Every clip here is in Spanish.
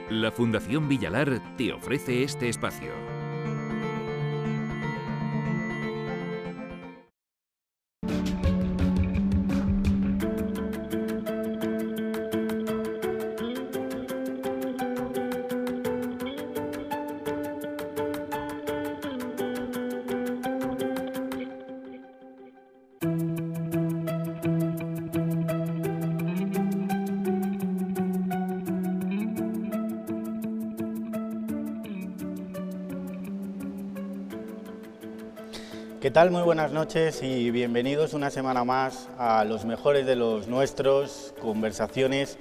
La Fundación Villalar te ofrece este espacio. ¿Qué tal? Muy buenas noches y bienvenidos una semana más a Los Mejores de los Nuestros, conversaciones.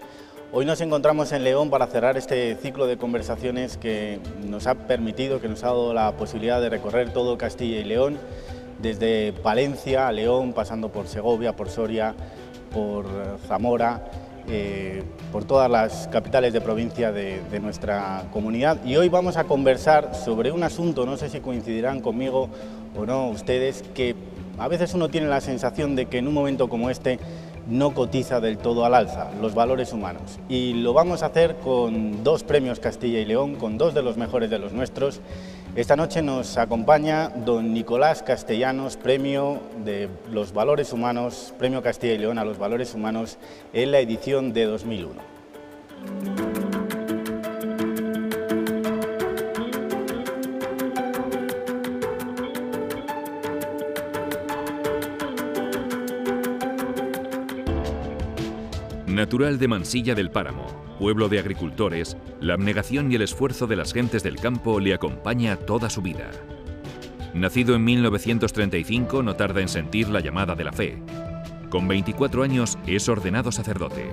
Hoy nos encontramos en León para cerrar este ciclo de conversaciones que nos ha permitido, que nos ha dado la posibilidad de recorrer todo Castilla y León, desde Palencia a León, pasando por Segovia, por Soria, por Zamora, por todas las capitales de provincia de nuestra comunidad. Y hoy vamos a conversar sobre un asunto, no sé si coincidirán conmigo o no ustedes, que a veces uno tiene la sensación de que en un momento como este no cotiza del todo al alza, los valores humanos. Y lo vamos a hacer con dos premios Castilla y León, con dos de los mejores de los nuestros. Esta noche nos acompaña don Nicolás Castellanos, premio de los valores humanos, premio Castilla y León a los valores humanos en la edición de 2001. Natural de Mansilla del Páramo, pueblo de agricultores, la abnegación y el esfuerzo de las gentes del campo le acompaña toda su vida. Nacido en 1935, no tarda en sentir la llamada de la fe. Con 24 años es ordenado sacerdote.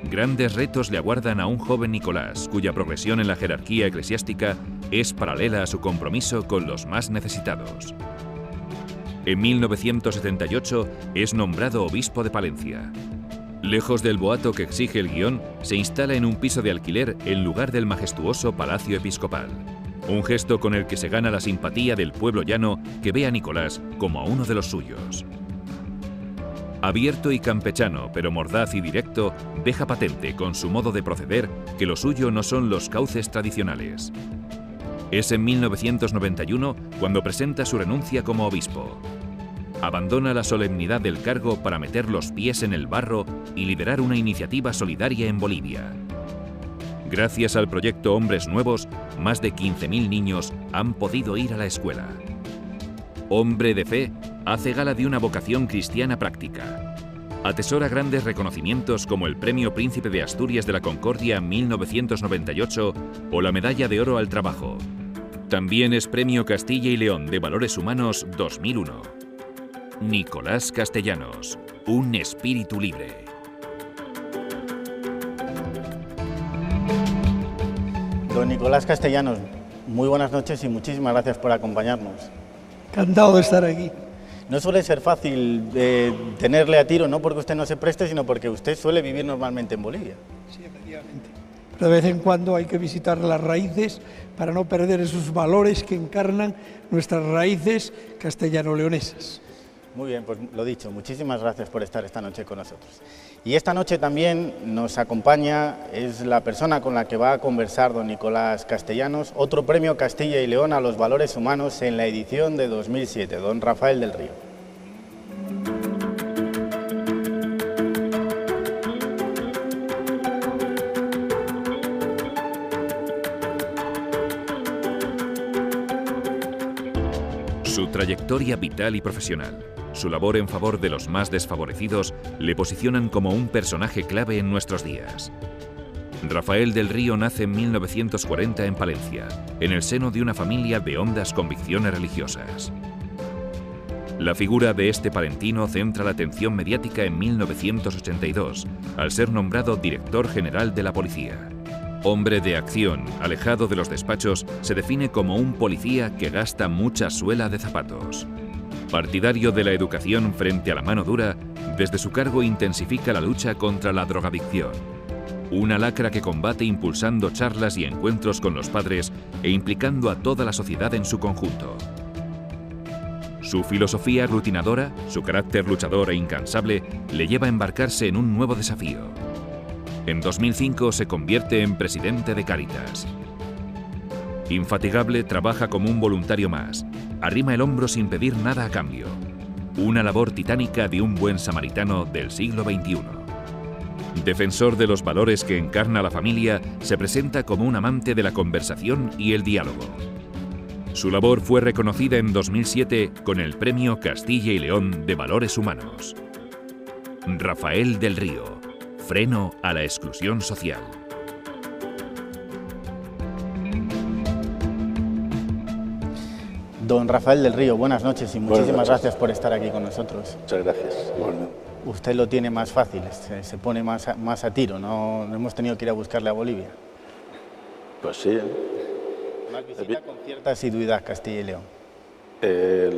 Grandes retos le aguardan a un joven Nicolás, cuya progresión en la jerarquía eclesiástica es paralela a su compromiso con los más necesitados. En 1978 es nombrado obispo de Palencia. Lejos del boato que exige el guión, se instala en un piso de alquiler en lugar del majestuoso Palacio Episcopal. Un gesto con el que se gana la simpatía del pueblo llano que ve a Nicolás como a uno de los suyos. Abierto y campechano, pero mordaz y directo, deja patente con su modo de proceder que lo suyo no son los cauces tradicionales. Es en 1991 cuando presenta su renuncia como obispo. Abandona la solemnidad del cargo para meter los pies en el barro y liderar una iniciativa solidaria en Bolivia. Gracias al proyecto Hombres Nuevos, más de 15.000 niños han podido ir a la escuela. Hombre de fe, hace gala de una vocación cristiana práctica. Atesora grandes reconocimientos como el Premio Príncipe de Asturias de la Concordia 1998 o la Medalla de Oro al Trabajo. También es Premio Castilla y León de Valores Humanos 2001. Nicolás Castellanos, un espíritu libre. Don Nicolás Castellanos, muy buenas noches y muchísimas gracias por acompañarnos. Encantado de estar aquí. No suele ser fácil tenerle a tiro, no porque usted no se preste, sino porque usted suele vivir normalmente en Bolivia. Sí, efectivamente. Pero de vez en cuando hay que visitar las raíces para no perder esos valores que encarnan nuestras raíces castellano-leonesas. Muy bien, pues lo dicho, muchísimas gracias por estar esta noche con nosotros. Y esta noche también nos acompaña, es la persona con la que va a conversar don Nicolás Castellanos, otro premio Castilla y León a los valores humanos en la edición de 2007, don Rafael del Río. Su trayectoria vital y profesional, su labor en favor de los más desfavorecidos, le posicionan como un personaje clave en nuestros días. Rafael del Río nace en 1940 en Palencia, en el seno de una familia de hondas convicciones religiosas. La figura de este palentino centra la atención mediática en 1982, al ser nombrado director general de la policía. Hombre de acción, alejado de los despachos, se define como un policía que gasta mucha suela de zapatos. Partidario de la educación frente a la mano dura, desde su cargo intensifica la lucha contra la drogadicción. Una lacra que combate impulsando charlas y encuentros con los padres e implicando a toda la sociedad en su conjunto. Su filosofía aglutinadora, su carácter luchador e incansable, le lleva a embarcarse en un nuevo desafío. En 2005 se convierte en presidente de Cáritas. Infatigable, trabaja como un voluntario más. Arrima el hombro sin pedir nada a cambio. Una labor titánica de un buen samaritano del siglo XXI. Defensor de los valores que encarna la familia, se presenta como un amante de la conversación y el diálogo. Su labor fue reconocida en 2007 con el Premio Castilla y León de Valores Humanos. Rafael del Río, freno a la exclusión social. Don Rafael del Río, buenas noches y muchísimas gracias por estar aquí con nosotros. Muchas gracias. Bueno. Usted lo tiene más fácil, se pone más a tiro, no hemos tenido que ir a buscarle a Bolivia. Pues sí. Más visita con cierta asiduidad Castilla y León.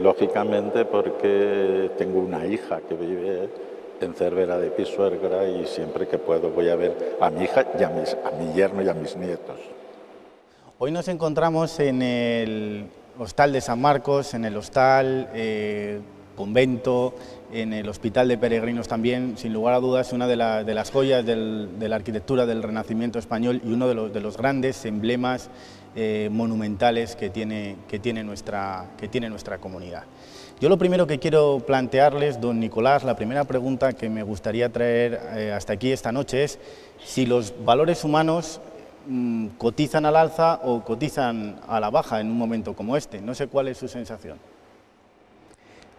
Lógicamente porque tengo una hija que vive en Cervera de Pisuerga y siempre que puedo voy a ver a mi hija y a mi yerno y a mis nietos. Hoy nos encontramos en el Hostal de San Marcos, en el Hostal, convento, en el Hospital de Peregrinos también, sin lugar a dudas, una de las joyas de la arquitectura del Renacimiento español y uno de los grandes emblemas monumentales que tiene nuestra comunidad. Yo lo primero que quiero plantearles, don Nicolás, la primera pregunta que me gustaría traer hasta aquí esta noche es si los valores humanos cotizan al alza o cotizan a la baja en un momento como este. No sé cuál es su sensación.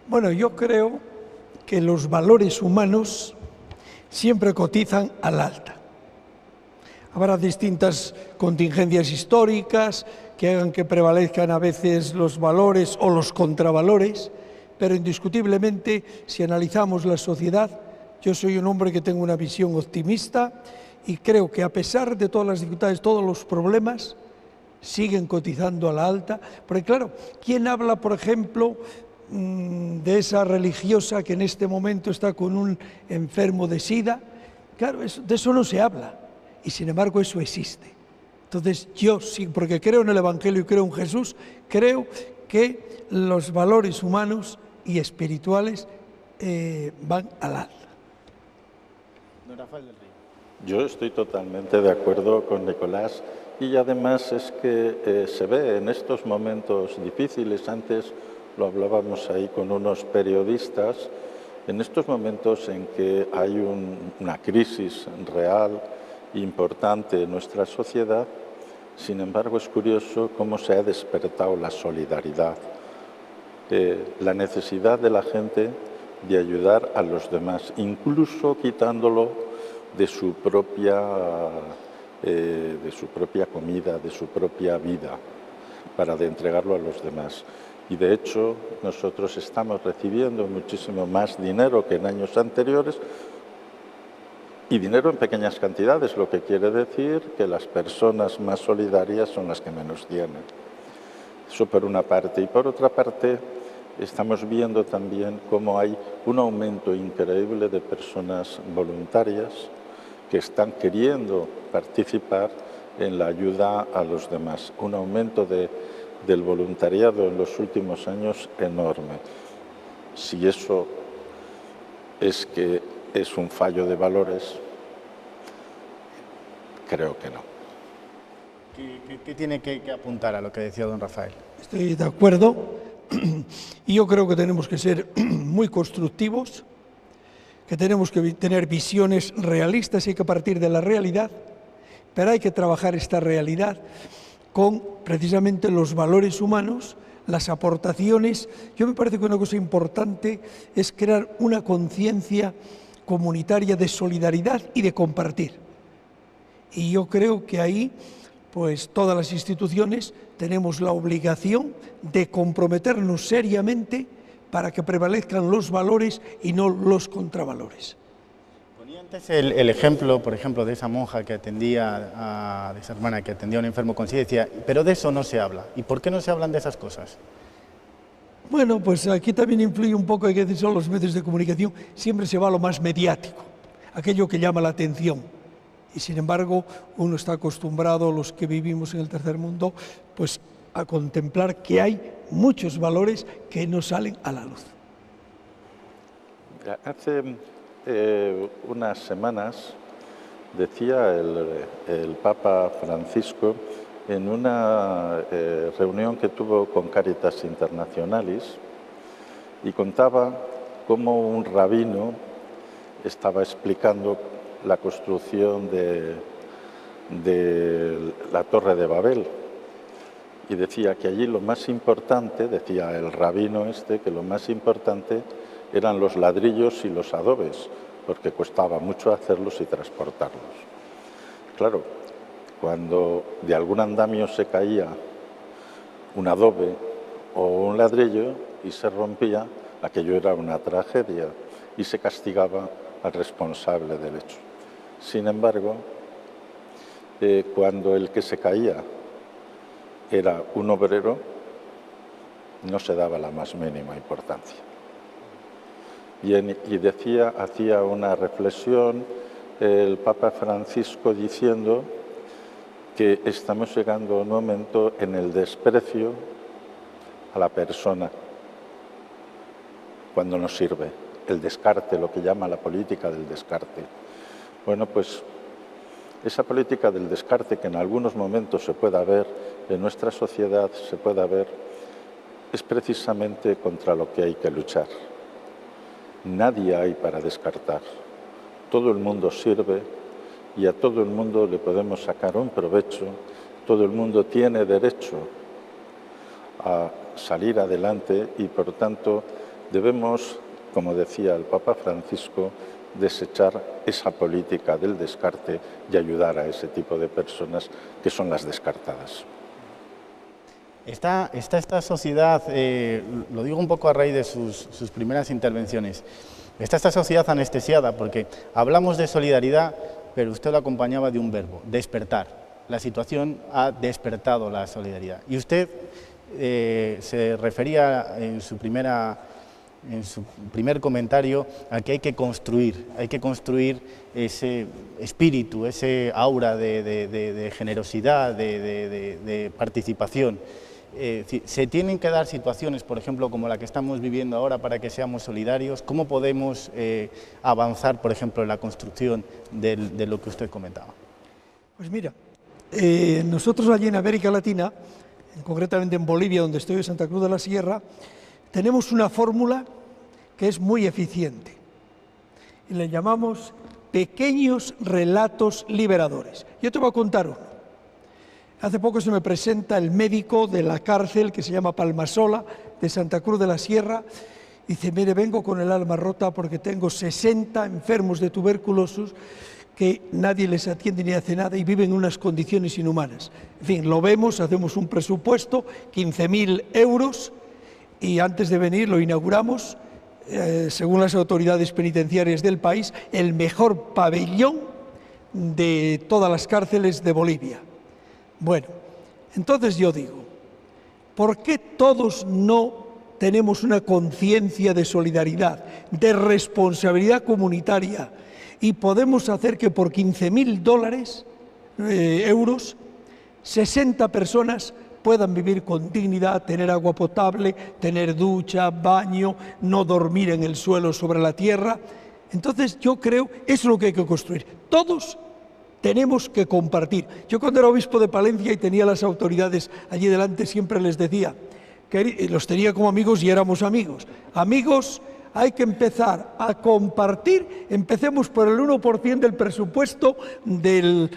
Bueno, yo creo que los valores humanos siempre cotizan al alta. Habrá distintas contingencias históricas que hagan que prevalezcan a veces los valores o los contravalores, pero indiscutiblemente, si analizamos la sociedad, yo soy un hombre que tengo una visión optimista y creo que a pesar de todas las dificultades, todos los problemas, siguen cotizando a la alta. Porque claro, ¿quién habla, por ejemplo, de esa religiosa que en este momento está con un enfermo de SIDA? Claro, de eso no se habla, y sin embargo eso existe. Entonces yo sí, porque creo en el Evangelio y creo en Jesús, creo que los valores humanos y espirituales van al alta. Don Rafael del Río. Yo estoy totalmente de acuerdo con Nicolás y además es que se ve en estos momentos difíciles, antes lo hablábamos ahí con unos periodistas, en estos momentos en que hay una crisis real importante en nuestra sociedad, sin embargo es curioso cómo se ha despertado la solidaridad, la necesidad de la gente de ayudar a los demás, incluso quitándolo de su propia comida, de su propia vida, para entregarlo a los demás. Y de hecho nosotros estamos recibiendo muchísimo más dinero que en años anteriores, y dinero en pequeñas cantidades, lo que quiere decir que las personas más solidarias son las que menos tienen. Eso por una parte. Y por otra parte, estamos viendo también cómo hay un aumento increíble de personas voluntarias que están queriendo participar en la ayuda a los demás. Un aumento del voluntariado en los últimos años enorme. Si eso es que es un fallo de valores, creo que no. ¿Qué tiene que apuntar a lo que decía don Rafael? Estoy de acuerdo y yo creo que tenemos que ser muy constructivos, que tenemos que tener visiones realistas y hay que partir de la realidad, pero hay que trabajar esta realidad con precisamente los valores humanos, las aportaciones. Yo me parece que una cosa importante es crear una conciencia comunitaria de solidaridad y de compartir. Y yo creo que ahí, pues todas las instituciones tenemos la obligación de comprometernos seriamente para que prevalezcan los valores y no los contravalores. Ponía antes el ejemplo, por ejemplo, de esa monja que atendía, de esa hermana que atendía a un enfermo con SIDA, decía, pero de eso no se habla. ¿Y por qué no se hablan de esas cosas? Bueno, pues aquí también influye un poco, hay que decir, son los medios de comunicación, siempre se va a lo más mediático, aquello que llama la atención. Y sin embargo, uno está acostumbrado, los que vivimos en el tercer mundo, pues a contemplar que hay muchos valores que no salen a la luz. Hace unas semanas decía el Papa Francisco en una reunión que tuvo con Caritas Internationalis, y contaba cómo un rabino estaba explicando la construcción de la Torre de Babel, y decía que allí lo más importante, decía el rabino que lo más importante eran los ladrillos y los adobes, porque costaba mucho hacerlos y transportarlos. Claro, cuando de algún andamio se caía un adobe o un ladrillo y se rompía, aquello era una tragedia y se castigaba al responsable del hecho. Sin embargo, cuando el que se caía era un obrero, no se daba la más mínima importancia. Y decía, hacía una reflexión el Papa Francisco diciendo que estamos llegando a un momento en el desprecio a la persona cuando nos sirve, el descarte, lo que llama la política del descarte. Bueno, pues esa política del descarte que en algunos momentos se pueda ver en nuestra sociedad, se pueda ver, es precisamente contra lo que hay que luchar. Nadie hay para descartar. Todo el mundo sirve y a todo el mundo le podemos sacar un provecho. Todo el mundo tiene derecho a salir adelante y, por tanto, debemos, como decía el Papa Francisco, desechar esa política del descarte y ayudar a ese tipo de personas que son las descartadas. Esta sociedad, lo digo un poco a raíz de sus primeras intervenciones, está esta sociedad anestesiada porque hablamos de solidaridad, pero usted lo acompañaba de un verbo, despertar. La situación ha despertado la solidaridad. Y usted se refería en su primer comentario a que hay que construir ese espíritu, ese aura de generosidad, de participación. Se tienen que dar situaciones, por ejemplo, como la que estamos viviendo ahora, para que seamos solidarios. ¿Cómo podemos avanzar, por ejemplo, en la construcción de lo que usted comentaba? Pues mira, nosotros allí en América Latina, concretamente en Bolivia, donde estoy, en Santa Cruz de la Sierra, tenemos una fórmula que es muy eficiente y le llamamos pequeños relatos liberadores. Yo te voy a contar uno. Hace poco se me presenta el médico de la cárcel que se llama Palmasola, de Santa Cruz de la Sierra, y dice: mire, vengo con el alma rota porque tengo 60 enfermos de tuberculosis que nadie les atiende ni hace nada y viven en unas condiciones inhumanas. En fin, lo vemos, hacemos un presupuesto, 15.000 euros, y antes de venir lo inauguramos, según las autoridades penitenciarias del país, el mejor pabellón de todas las cárceles de Bolivia. Bueno, entonces yo digo, ¿por qué todos no tenemos una conciencia de solidaridad, de responsabilidad comunitaria, y podemos hacer que por 15.000 euros, 60 personas puedan vivir con dignidad, tener agua potable, tener ducha, baño, no dormir en el suelo sobre la tierra? Entonces yo creo, eso es lo que hay que construir. Todos tenemos que compartir. Yo cuando era obispo de Palencia y tenía las autoridades allí delante, siempre les decía, que los tenía como amigos y éramos amigos. Amigos, hay que empezar a compartir, empecemos por el 1% del presupuesto del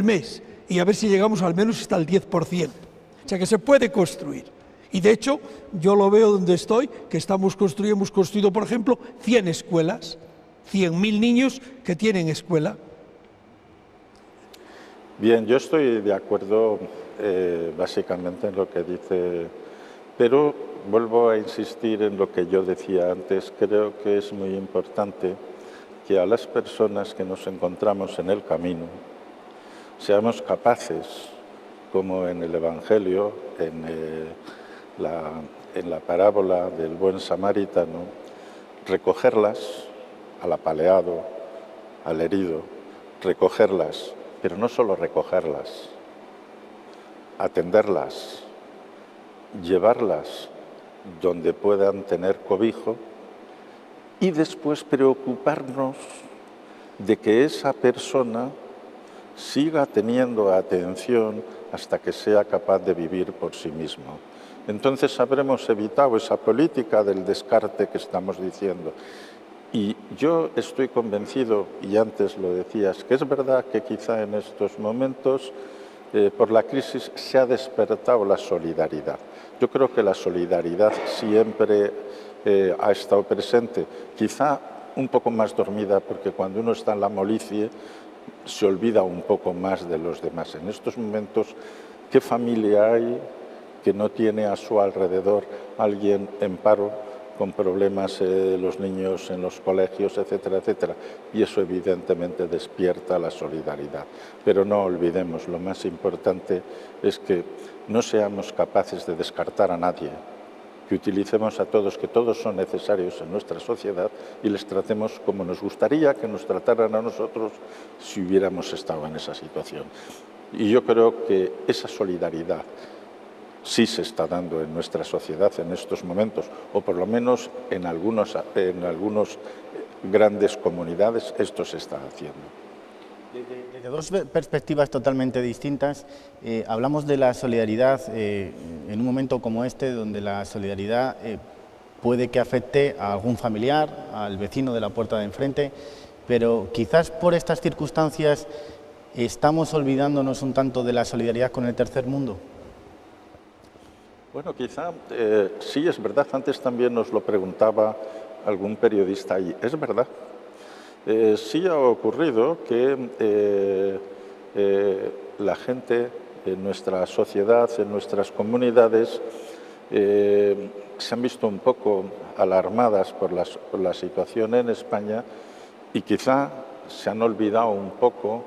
mes y a ver si llegamos al menos hasta el 10%. O sea que se puede construir. Y de hecho, yo lo veo donde estoy, que hemos construido, por ejemplo, 100 escuelas, 100.000 niños que tienen escuela. Bien, yo estoy de acuerdo básicamente en lo que dice, pero vuelvo a insistir en lo que yo decía antes. Creo que es muy importante que a las personas que nos encontramos en el camino seamos capaces, como en el Evangelio, en la parábola del buen samaritano, recogerlas al apaleado, al herido, recogerlas, pero no solo recogerlas, atenderlas, llevarlas donde puedan tener cobijo y después preocuparnos de que esa persona siga teniendo atención hasta que sea capaz de vivir por sí mismo. Entonces habremos evitado esa política del descarte que estamos diciendo. Y yo estoy convencido, y antes lo decías, que es verdad que quizá en estos momentos por la crisis se ha despertado la solidaridad. Yo creo que la solidaridad siempre ha estado presente, quizá un poco más dormida, porque cuando uno está en la molicie se olvida un poco más de los demás. En estos momentos, ¿qué familia hay que no tiene a su alrededor alguien en paro, con problemas los niños en los colegios, etcétera, etcétera? Y eso evidentemente despierta la solidaridad. Pero no olvidemos, lo más importante es que no seamos capaces de descartar a nadie, que utilicemos a todos, que todos son necesarios en nuestra sociedad y les tratemos como nos gustaría que nos trataran a nosotros si hubiéramos estado en esa situación. Y yo creo que esa solidaridad sí se está dando en nuestra sociedad en estos momentos, o por lo menos en algunas grandes comunidades esto se está haciendo. Desde dos perspectivas totalmente distintas, hablamos de la solidaridad en un momento como este, donde la solidaridad puede que afecte a algún familiar, al vecino de la puerta de enfrente, pero quizás por estas circunstancias estamos olvidándonos un tanto de la solidaridad con el tercer mundo. Bueno, quizá sí, es verdad, antes también nos lo preguntaba algún periodista y es verdad. Sí ha ocurrido que la gente en nuestra sociedad, en nuestras comunidades, se han visto un poco alarmadas por la situación en España y quizá se han olvidado un poco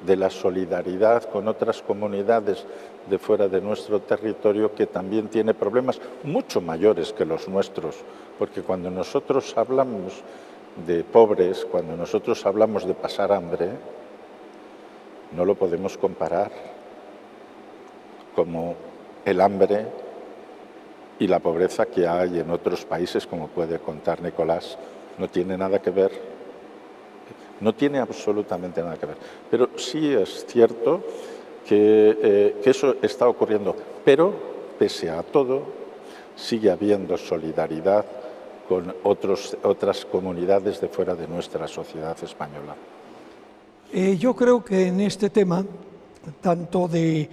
de la solidaridad con otras comunidades de fuera de nuestro territorio que también tiene problemas mucho mayores que los nuestros, porque cuando nosotros hablamos de pobres, cuando nosotros hablamos de pasar hambre, no lo podemos comparar como el hambre y la pobreza que hay en otros países, como puede contar Nicolás. No tiene nada que ver, no tiene absolutamente nada que ver. Pero sí es cierto que eso está ocurriendo, pero pese a todo sigue habiendo solidaridad con otras comunidades de fuera de nuestra sociedad española. Yo creo que en este tema, tanto de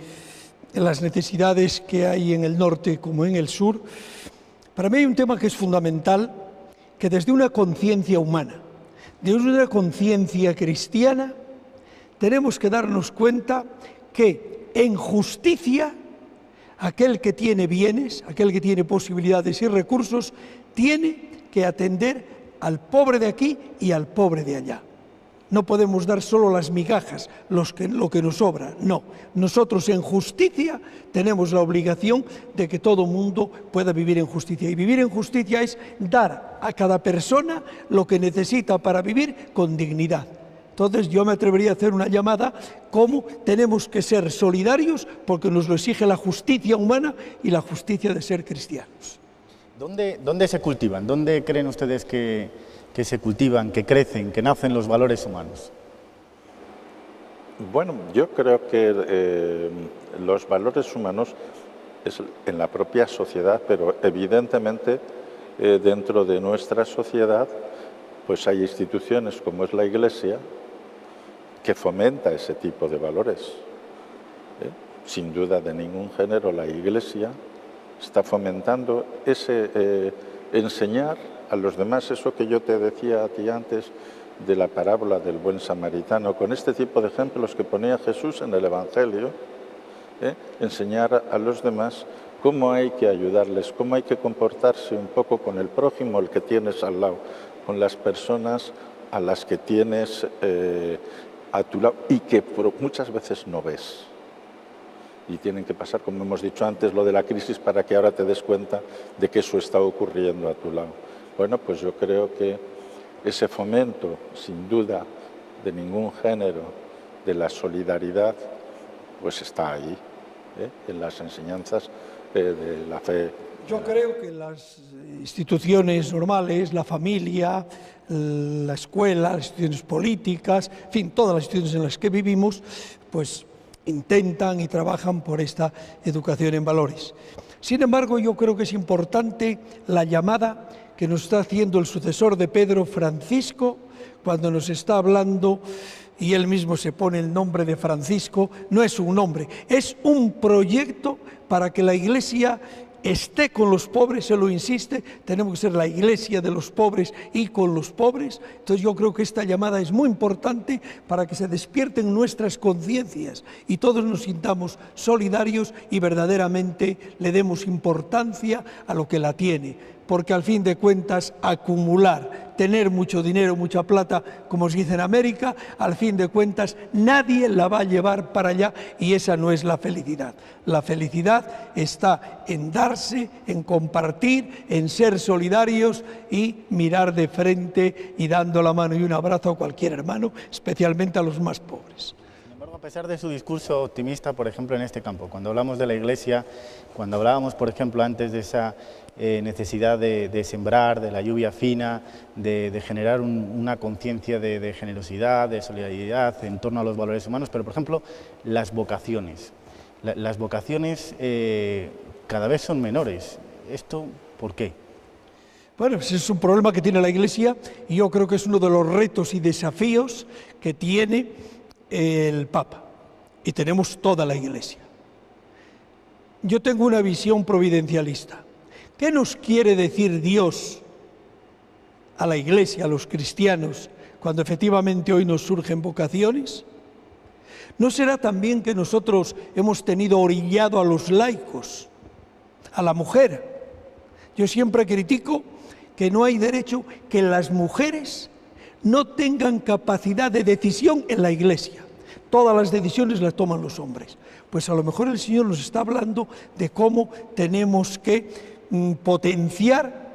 las necesidades que hay en el norte como en el sur, para mí hay un tema que es fundamental, que desde una conciencia humana, desde una conciencia cristiana, tenemos que darnos cuenta que en justicia aquel que tiene bienes, aquel que tiene posibilidades y recursos, tiene que atender al pobre de aquí y al pobre de allá. No podemos dar solo las migajas, lo que nos sobra, no. Nosotros en justicia tenemos la obligación de que todo mundo pueda vivir en justicia. Y vivir en justicia es dar a cada persona lo que necesita para vivir con dignidad. Entonces yo me atrevería a hacer una llamada cómo tenemos que ser solidarios porque nos lo exige la justicia humana y la justicia de ser cristianos. ¿Dónde se cultivan? ¿Dónde creen ustedes que se cultivan, que crecen, que nacen los valores humanos? Bueno, yo creo que los valores humanos es en la propia sociedad, pero evidentemente dentro de nuestra sociedad pues hay instituciones como es la Iglesia que fomenta ese tipo de valores. Sin duda de ningún género la Iglesia está fomentando ese enseñar a los demás, eso que yo te decía a ti antes de la parábola del buen samaritano, con este tipo de ejemplos que ponía Jesús en el Evangelio, enseñar a los demás cómo hay que ayudarles, cómo hay que comportarse un poco con el prójimo, el que tienes al lado, con las personas a las que tienes a tu lado y que muchas veces no ves. Y tienen que pasar, como hemos dicho antes, lo de la crisis para que ahora te des cuenta de que eso está ocurriendo a tu lado. Bueno, pues yo creo que ese fomento, sin duda, de ningún género, de la solidaridad, pues está ahí, en las enseñanzas de la fe Yo creo que las instituciones normales, la familia, la escuela, las instituciones políticas, en fin, todas las instituciones en las que vivimos, pues intentan y trabajan por esta educación en valores. Sin embargo, yo creo que es importante la llamada que nos está haciendo el sucesor de Pedro, Francisco, cuando nos está hablando, y él mismo se pone el nombre de Francisco. No es un nombre, es un proyecto para que la Iglesia esté con los pobres, se lo insiste, tenemos que ser la Iglesia de los pobres y con los pobres. Entonces yo creo que esta llamada es muy importante para que se despierten nuestras conciencias y todos nos sintamos solidarios y verdaderamente le demos importancia a lo que la tiene, porque al fin de cuentas acumular, tener mucho dinero, mucha plata, como se dice en América, al fin de cuentas nadie la va a llevar para allá y esa no es la felicidad. La felicidad está en darse, en compartir, en ser solidarios y mirar de frente y dando la mano y un abrazo a cualquier hermano, especialmente a los más pobres. A pesar de su discurso optimista, por ejemplo, en este campo, cuando hablamos de la Iglesia, cuando hablábamos, por ejemplo, antes de esa necesidad de sembrar, de la lluvia fina, de generar una conciencia de generosidad, de solidaridad en torno a los valores humanos, pero, por ejemplo, las vocaciones. Las vocaciones cada vez son menores. ¿Esto por qué? Bueno, ese es un problema que tiene la Iglesia y yo creo que es uno de los retos y desafíos que tiene el Papa, y tenemos toda la Iglesia. Yo tengo una visión providencialista. ¿Qué nos quiere decir Dios a la Iglesia, a los cristianos, cuando efectivamente hoy nos surgen vocaciones? ¿No será también que nosotros hemos tenido orillado a los laicos, a la mujer? Yo siempre critico que no hay derecho que las mujeres no tengan capacidad de decisión en la Iglesia. Todas las decisiones las toman los hombres. Pues a lo mejor el Señor nos está hablando de cómo tenemos que potenciar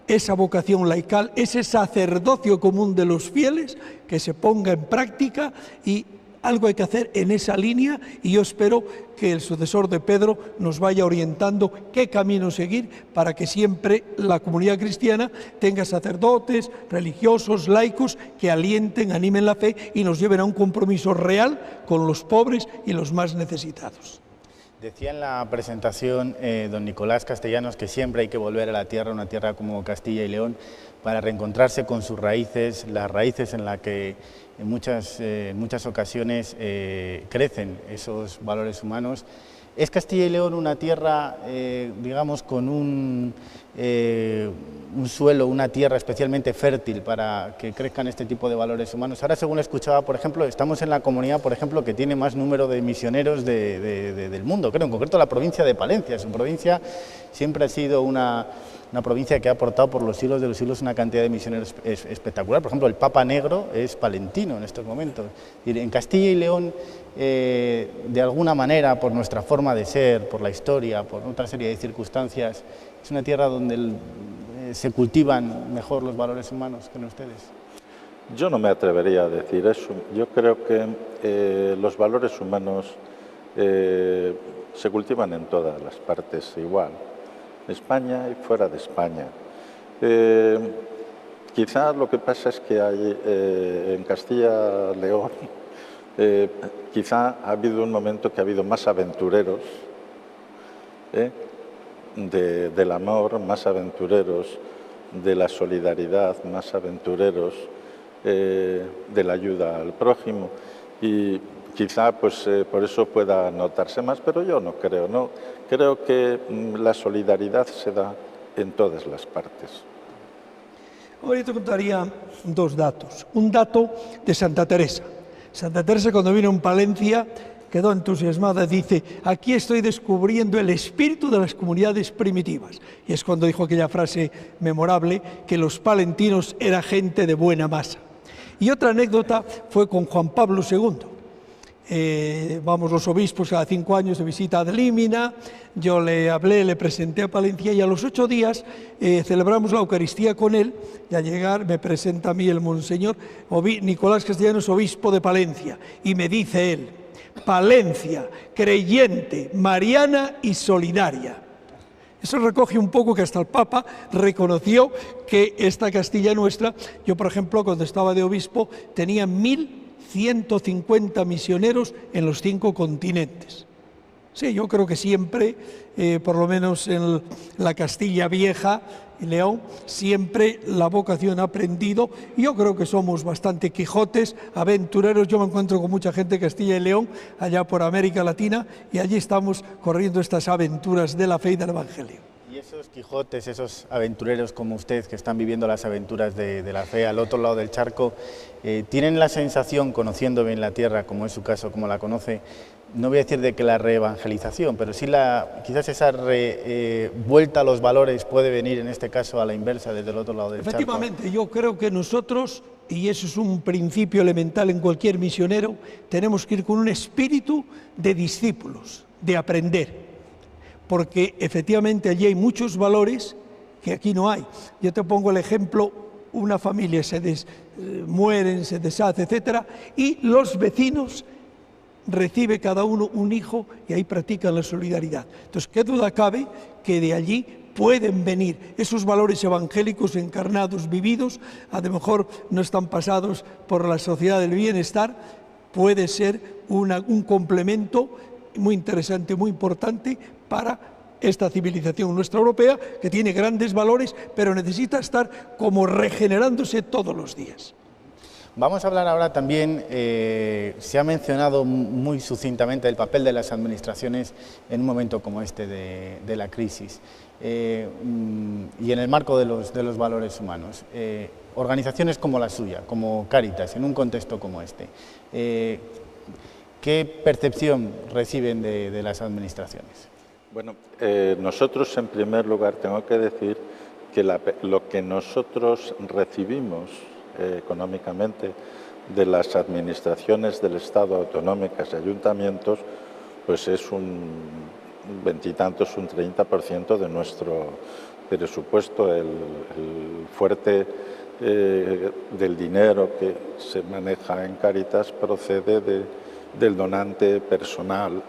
esa vocación laical, ese sacerdocio común de los fieles, que se ponga en práctica, y algo hay que hacer en esa línea, y yo espero que el sucesor de Pedro nos vaya orientando qué camino seguir para que siempre la comunidad cristiana tenga sacerdotes, religiosos, laicos, que alienten, animen la fe y nos lleven a un compromiso real con los pobres y los más necesitados. Decía en la presentación don Nicolás Castellanos que siempre hay que volver a la tierra, una tierra como Castilla y León, para reencontrarse con sus raíces, las raíces en las que en muchas ocasiones crecen esos valores humanos. ¿Es Castilla y León una tierra, digamos, con un suelo, una tierra especialmente fértil para que crezcan este tipo de valores humanos? Ahora, según escuchaba, por ejemplo, estamos en la comunidad, por ejemplo, que tiene más número de misioneros del mundo, creo, en concreto la provincia de Palencia. Su provincia siempre ha sido una provincia que ha aportado por los siglos de los siglos una cantidad de misioneros espectacular. Por ejemplo, el Papa Negro es palentino en estos momentos. En Castilla y León, de alguna manera, por nuestra forma de ser, por la historia, por otra serie de circunstancias, es una tierra donde se cultivan mejor los valores humanos que en ustedes. Yo no me atrevería a decir eso. Yo creo que los valores humanos se cultivan en todas las partes igual. España y fuera de España. Quizás lo que pasa es que hay, en Castilla-León, quizá ha habido un momento que ha habido más aventureros del amor, más aventureros de la solidaridad, más aventureros de la ayuda al prójimo, y quizá pues, por eso pueda notarse más, pero yo no creo, ¿no? Creo que la solidaridad se da en todas las partes. Ahora yo te contaría dos datos. Un dato de Santa Teresa. Santa Teresa, cuando vino en Palencia, quedó entusiasmada, dice: aquí estoy descubriendo el espíritu de las comunidades primitivas. Y es cuando dijo aquella frase memorable, que los palentinos era gente de buena masa. Y otra anécdota fue con Juan Pablo II. Vamos los obispos cada 5 años de visita ad limina, yo le hablé, le presenté a Palencia, y a los 8 días celebramos la Eucaristía con él, y al llegar me presenta a mí el monseñor Nicolás Castellanos, obispo de Palencia, y me dice él: Palencia, creyente, mariana y solidaria. Eso recoge un poco que hasta el Papa reconoció que esta Castilla nuestra, yo por ejemplo cuando estaba de obispo tenía 1150 misioneros en los 5 continentes. Sí, yo creo que siempre, por lo menos en la Castilla Vieja y León, siempre la vocación ha aprendido. Yo creo que somos bastante Quijotes, aventureros. Yo me encuentro con mucha gente de Castilla y León, allá por América Latina, y allí estamos corriendo estas aventuras de la fe y del Evangelio. Y esos Quijotes, esos aventureros como usted, que están viviendo las aventuras de la fe al otro lado del charco, ¿tienen la sensación, conociendo bien la tierra, como es su caso, como la conoce, no voy a decir de que la reevangelización, pero sí quizás esa vuelta a los valores puede venir en este caso a la inversa desde el otro lado del charco? Efectivamente, yo creo que nosotros, y eso es un principio elemental en cualquier misionero, tenemos que ir con un espíritu de discípulos, de aprender, porque efectivamente allí hay muchos valores que aquí no hay. Yo te pongo el ejemplo, una familia mueren, se deshace, etcétera, y los vecinos recibe cada uno un hijo y ahí practican la solidaridad. Entonces, ¿qué duda cabe que de allí pueden venir esos valores evangélicos encarnados, vividos? A lo mejor no están pasados por la sociedad del bienestar, puede ser un complemento muy interesante, muy importante para esta civilización nuestra europea, que tiene grandes valores, pero necesita estar como regenerándose todos los días. Vamos a hablar ahora también, se ha mencionado muy sucintamente el papel de las administraciones en un momento como este de la crisis y en el marco de los valores humanos. Organizaciones como la suya, como Cáritas, en un contexto como este, ¿qué percepción reciben de las administraciones? Bueno, nosotros en primer lugar tengo que decir que lo que nosotros recibimos económicamente de las administraciones del Estado, autonómicas y ayuntamientos, pues es un 20 y tantos, un 30% de nuestro presupuesto. El fuerte del dinero que se maneja en Cáritas procede del donante personal,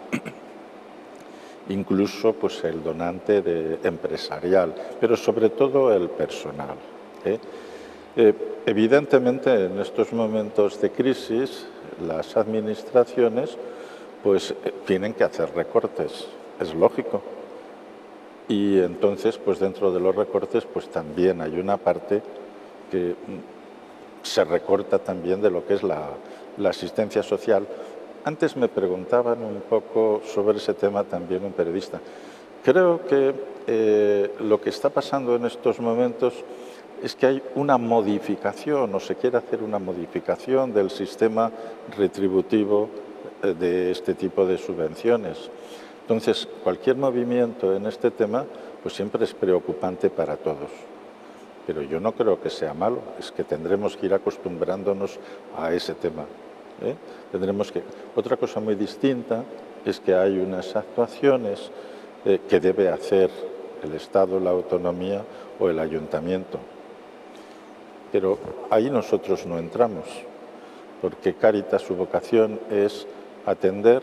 incluso pues el donante empresarial, pero sobre todo el personal. Evidentemente, en estos momentos de crisis, las administraciones pues tienen que hacer recortes, es lógico. Y entonces, pues dentro de los recortes, pues también hay una parte que se recorta también de lo que es la asistencia social. Antes me preguntaban un poco sobre ese tema también un periodista. Creo que lo que está pasando en estos momentos es que hay una modificación, o se quiere hacer una modificación del sistema retributivo de este tipo de subvenciones. Entonces, cualquier movimiento en este tema, pues siempre es preocupante para todos. Pero yo no creo que sea malo, es que tendremos que ir acostumbrándonos a ese tema. Otra cosa muy distinta es que hay unas actuaciones que debe hacer el Estado, la autonomía o el ayuntamiento. Pero ahí nosotros no entramos, porque Cáritas, su vocación es atender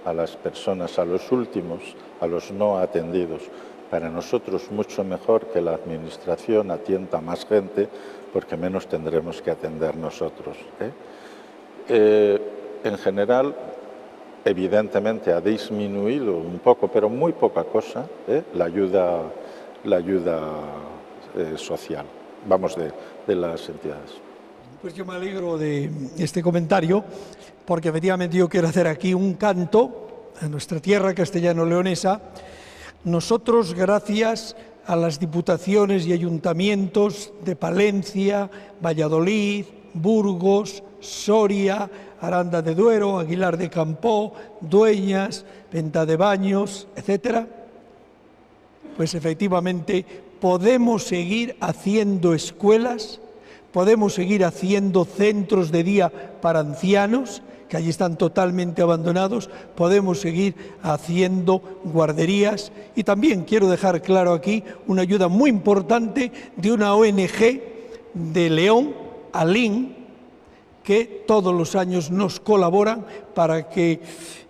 a las personas, a los últimos, a los no atendidos. Para nosotros mucho mejor que la administración atienda a más gente, porque menos tendremos que atender nosotros. En general, evidentemente ha disminuido un poco, pero muy poca cosa, la ayuda social, vamos, de las entidades. Pues yo me alegro de este comentario, porque efectivamente yo quiero hacer aquí un canto a nuestra tierra castellano-leonesa. Nosotros, gracias a las diputaciones y ayuntamientos de Palencia, Valladolid, Burgos, Soria, Aranda de Duero, Aguilar de Campoo, Dueñas, Ventadebaños, etcétera, pues efectivamente podemos seguir haciendo escuelas, podemos seguir haciendo centros de día para ancianos, que allí están totalmente abandonados, podemos seguir haciendo guarderías y también quiero dejar claro aquí una ayuda muy importante de una ONG de León, ALIN, que todos los años nos colaboran para que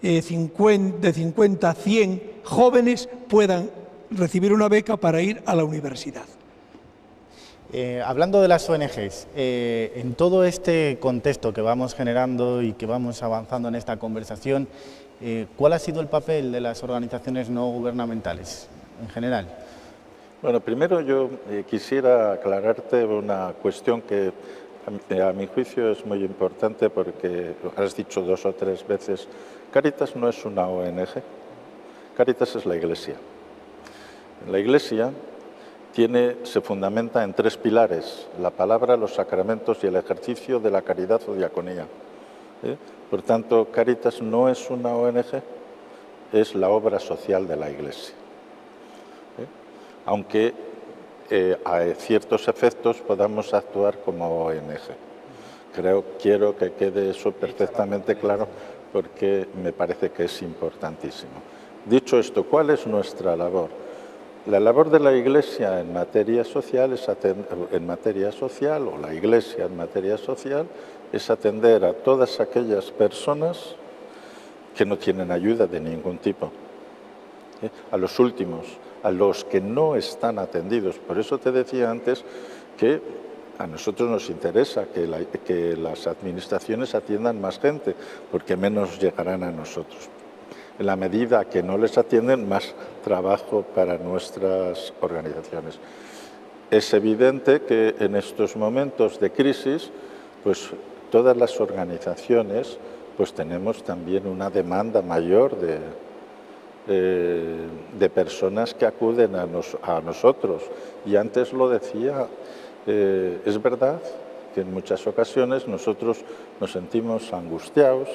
de 50 a 100 jóvenes puedan recibir una beca para ir a la universidad. Hablando de las ONGs, en todo este contexto que vamos generando y que vamos avanzando en esta conversación, ¿cuál ha sido el papel de las organizaciones no gubernamentales en general? Bueno, primero yo quisiera aclararte una cuestión que a mi juicio es muy importante porque has dicho 2 o 3 veces, Cáritas no es una ONG, Cáritas es la Iglesia. La Iglesia se fundamenta en 3 pilares, la palabra, los sacramentos y el ejercicio de la caridad o diaconía. Por tanto, Cáritas no es una ONG, es la obra social de la Iglesia. Aunque a ciertos efectos podamos actuar como ONG. Quiero que quede eso perfectamente claro porque me parece que es importantísimo. Dicho esto, ¿cuál es nuestra labor? La labor de la Iglesia en materia social, o la Iglesia en materia social, es atender a todas aquellas personas que no tienen ayuda de ningún tipo. A los últimos, a los que no están atendidos. Por eso te decía antes que a nosotros nos interesa que las administraciones atiendan más gente, porque menos llegarán a nosotros. En la medida que no les atienden, más trabajo para nuestras organizaciones. Es evidente que en estos momentos de crisis, pues todas las organizaciones pues tenemos también una demanda mayor de personas que acuden a nosotros. Y antes lo decía, es verdad que en muchas ocasiones nosotros nos sentimos angustiados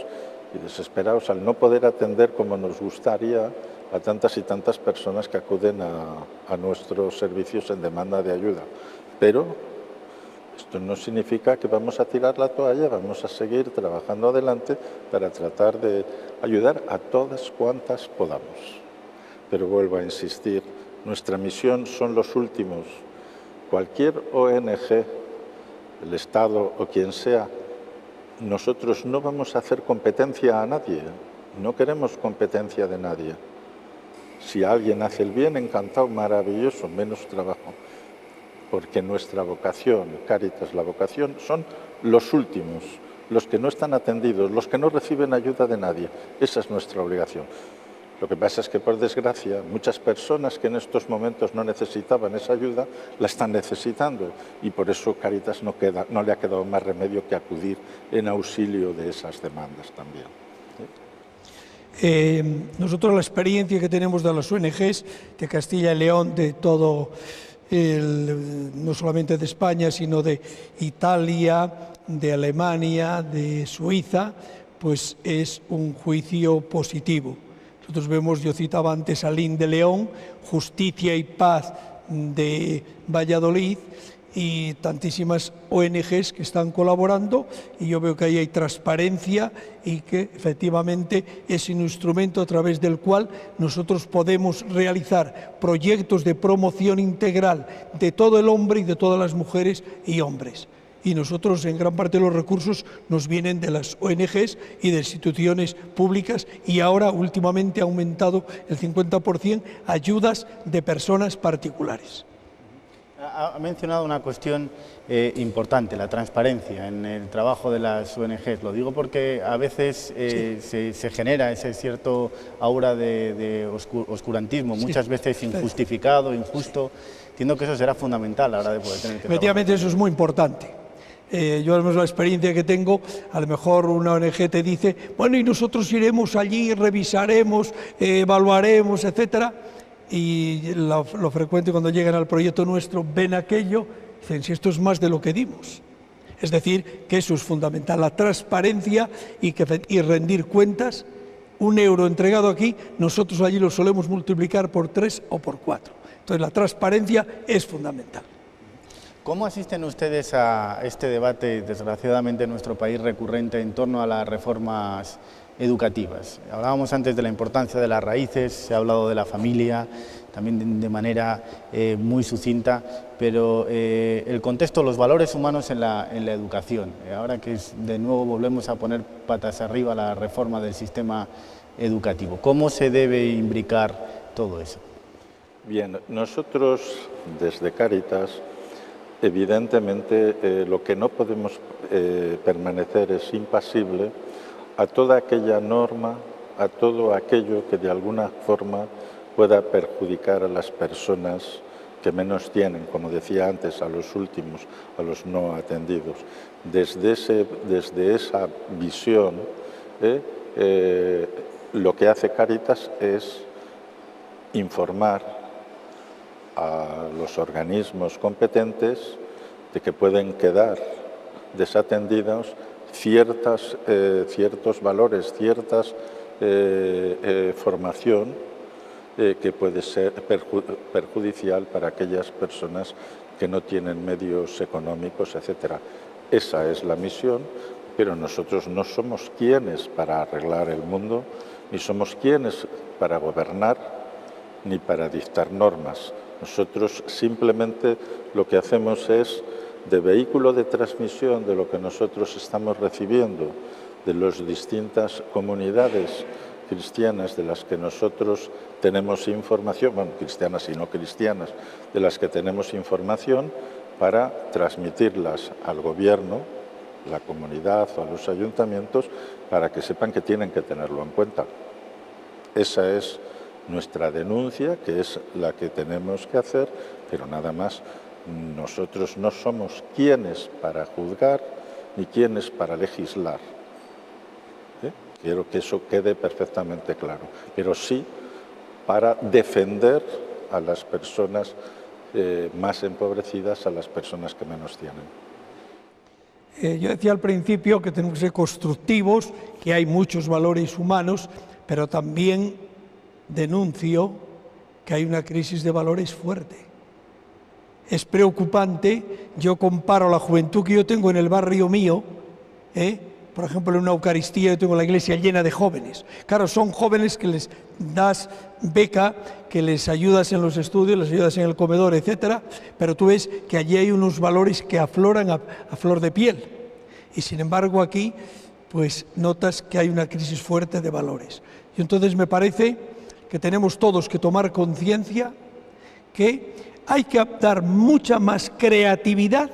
y desesperados al no poder atender como nos gustaría a tantas y tantas personas que acuden a nuestros servicios en demanda de ayuda. Pero esto no significa que vamos a tirar la toalla, vamos a seguir trabajando adelante para tratar de ayudar a todas cuantas podamos. Pero vuelvo a insistir, nuestra misión son los últimos. Cualquier ONG, el Estado o quien sea, nosotros no vamos a hacer competencia a nadie, no queremos competencia de nadie. Si alguien hace el bien, encantado, maravilloso, menos trabajo. Porque nuestra vocación, Cáritas, la vocación, son los últimos, los que no están atendidos, los que no reciben ayuda de nadie. Esa es nuestra obligación. Lo que pasa es que, por desgracia, muchas personas que en estos momentos no necesitaban esa ayuda, la están necesitando. Y por eso Cáritas no le ha quedado más remedio que acudir en auxilio de esas demandas también. Nosotros la experiencia que tenemos de las ONGs de Castilla y León, de todo, no solamente de España, sino de Italia, de Alemania, de Suiza, pues es un juicio positivo. Nosotros vemos, yo citaba antes a Lin de León, Justicia y Paz de Valladolid y tantísimas ONGs que están colaborando, y yo veo que ahí hay transparencia y que efectivamente es un instrumento a través del cual nosotros podemos realizar proyectos de promoción integral de todo el hombre y de todas las mujeres y hombres. Y nosotros, en gran parte de los recursos nos vienen de las ONGs y de instituciones públicas, y ahora últimamente ha aumentado el 50% ayudas de personas particulares. Ha mencionado una cuestión importante, la transparencia en el trabajo de las ONGs. Lo digo porque a veces se genera ese cierto aura de oscurantismo, muchas veces injustificado, injusto. Entiendo que eso será fundamental a la hora de poder tener que efectivamente, eso es muy importante. Yo, además, la experiencia que tengo, a lo mejor una ONG te dice, bueno, y nosotros iremos allí, revisaremos, evaluaremos, etcétera, y lo frecuente cuando llegan al proyecto nuestro, ven aquello, dicen, si esto es más de lo que dimos. Es decir, que eso es fundamental, la transparencia y rendir cuentas. Un euro entregado aquí, nosotros allí lo solemos multiplicar por 3 o por 4. Entonces, la transparencia es fundamental. ¿Cómo asisten ustedes a este debate, desgraciadamente en nuestro país, recurrente en torno a las reformas educativas? Hablábamos antes de la importancia de las raíces, se ha hablado de la familia, también de manera muy sucinta, pero el contexto, los valores humanos en la educación. Ahora que de nuevo volvemos a poner patas arriba la reforma del sistema educativo, ¿cómo se debe imbricar todo eso? Bien, nosotros desde Cáritas, evidentemente, lo que no podemos permanecer es impasible a toda aquella norma, a todo aquello que de alguna forma pueda perjudicar a las personas que menos tienen, como decía antes, a los últimos, a los no atendidos. Desde esa visión, lo que hace Cáritas es informar a los organismos competentes de que pueden quedar desatendidos ciertos valores, ciertas formación que puede ser perjudicial para aquellas personas que no tienen medios económicos, etc. Esa es la misión, pero nosotros no somos quienes para arreglar el mundo, ni somos quienes para gobernar, ni para dictar normas. Nosotros simplemente lo que hacemos es de vehículo de transmisión de lo que nosotros estamos recibiendo de las distintas comunidades cristianas de las que nosotros tenemos información, bueno, cristianas y no cristianas, de las que tenemos información para transmitirlas al gobierno, la comunidad o a los ayuntamientos para que sepan que tienen que tenerlo en cuenta. Esa es nuestra denuncia, que es la que tenemos que hacer, pero nada más. Nosotros no somos quienes para juzgar ni quienes para legislar. Quiero que eso quede perfectamente claro, pero sí para defender a las personas más empobrecidas, a las personas que menos tienen. Yo decía al principio que tenemos que ser constructivos, que hay muchos valores humanos, pero también denuncio que hay una crisis de valores fuerte. Es preocupante. Yo comparo la juventud que yo tengo en el barrio mío, por ejemplo, en una Eucaristía yo tengo la iglesia llena de jóvenes. Claro, son jóvenes que les das beca, que les ayudas en los estudios, les ayudas en el comedor, etcétera, pero tú ves que allí hay unos valores que afloran a flor de piel. Y sin embargo aquí, pues notas que hay una crisis fuerte de valores. Y entonces me parece que tenemos todos que tomar conciencia que hay que dar mucha más creatividad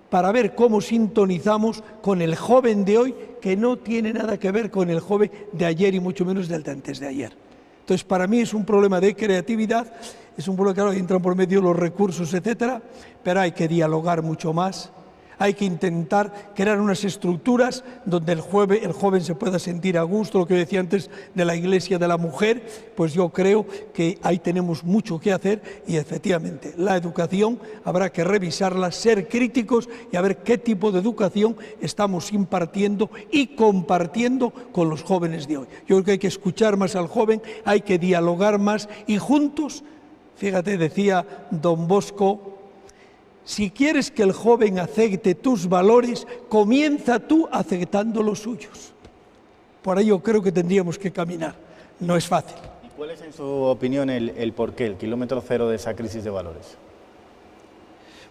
para ver cómo sintonizamos con el joven de hoy, que no tiene nada que ver con el joven de ayer y mucho menos del de antes de ayer. Entonces, para mí es un problema de creatividad, es un problema que ahora entran por medio los recursos, etcétera, pero hay que dialogar mucho más. Hay que intentar crear unas estructuras donde el joven se pueda sentir a gusto. Lo que decía antes de la iglesia de la mujer, pues yo creo que ahí tenemos mucho que hacer y efectivamente la educación habrá que revisarla, ser críticos y a ver qué tipo de educación estamos impartiendo y compartiendo con los jóvenes de hoy. Yo creo que hay que escuchar más al joven, hay que dialogar más y juntos, fíjate, decía don Bosco, si quieres que el joven acepte tus valores, comienza tú aceptando los suyos. Por ahí yo creo que tendríamos que caminar. No es fácil. ¿Y cuál es, en su opinión, el porqué, el kilómetro cero de esa crisis de valores?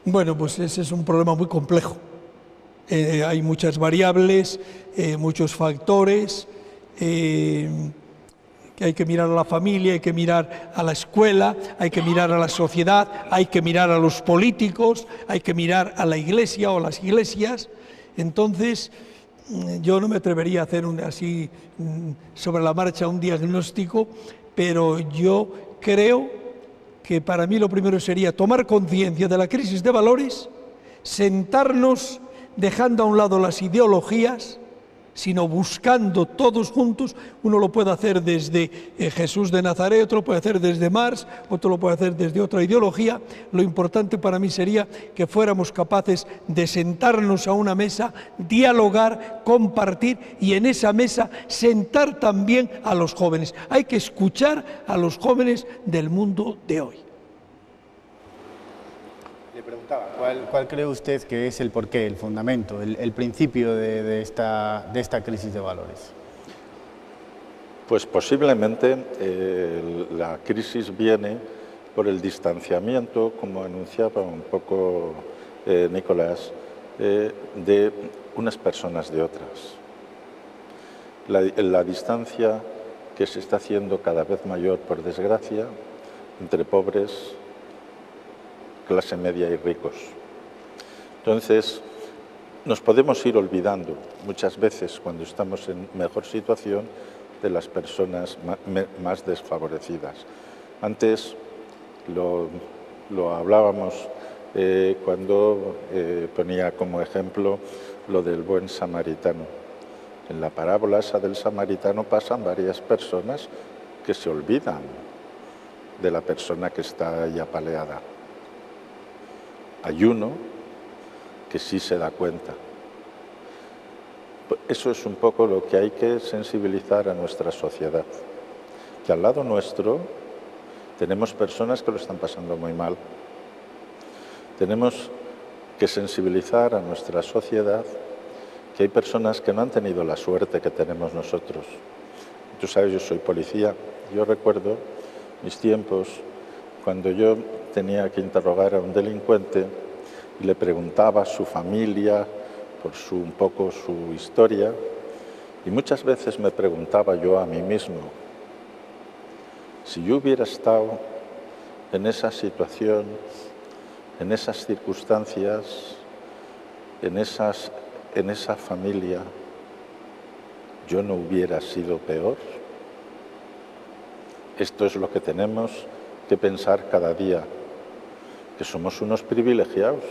Bueno, pues ese es un problema muy complejo. Hay muchas variables, muchos factores, que hay que mirar a la familia, hay que mirar a la escuela, hay que mirar a la sociedad, hay que mirar a los políticos, hay que mirar a la iglesia o las iglesias. Entonces, yo no me atrevería a hacer así sobre la marcha un diagnóstico, pero yo creo que para mí lo primero sería tomar conciencia de la crisis de valores, sentarnos dejando a un lado las ideologías, sino buscando todos juntos. Uno lo puede hacer desde Jesús de Nazaret, otro lo puede hacer desde Marx, otro lo puede hacer desde otra ideología. Lo importante para mí sería que fuéramos capaces de sentarnos a una mesa, dialogar, compartir y en esa mesa sentar también a los jóvenes. Hay que escuchar a los jóvenes del mundo de hoy. Le preguntaba, ¿cuál cree usted que es el porqué, el fundamento, el principio de esta crisis de valores? Pues posiblemente la crisis viene por el distanciamiento, como anunciaba un poco Nicolás, de unas personas de otras. La distancia que se está haciendo cada vez mayor, por desgracia, entre pobres, clase media y ricos. Entonces, nos podemos ir olvidando muchas veces, cuando estamos en mejor situación, de las personas más desfavorecidas. Antes lo hablábamos cuando ponía como ejemplo lo del buen samaritano. En la parábola esa del samaritano pasan varias personas que se olvidan de la persona que está ahí apaleada. Hay uno que sí se da cuenta. Eso es un poco lo que hay que sensibilizar a nuestra sociedad. Que al lado nuestro tenemos personas que lo están pasando muy mal. Tenemos que sensibilizar a nuestra sociedad que hay personas que no han tenido la suerte que tenemos nosotros. Tú sabes, yo soy policía. Yo recuerdo mis tiempos cuando yo tenía que interrogar a un delincuente y le preguntaba a su familia por un poco su historia, y muchas veces me preguntaba yo a mí mismo, si yo hubiera estado en esa situación, en esas circunstancias, en esa familia, ¿yo no hubiera sido peor? Esto es lo que tenemos que pensar cada día, que somos unos privilegiados,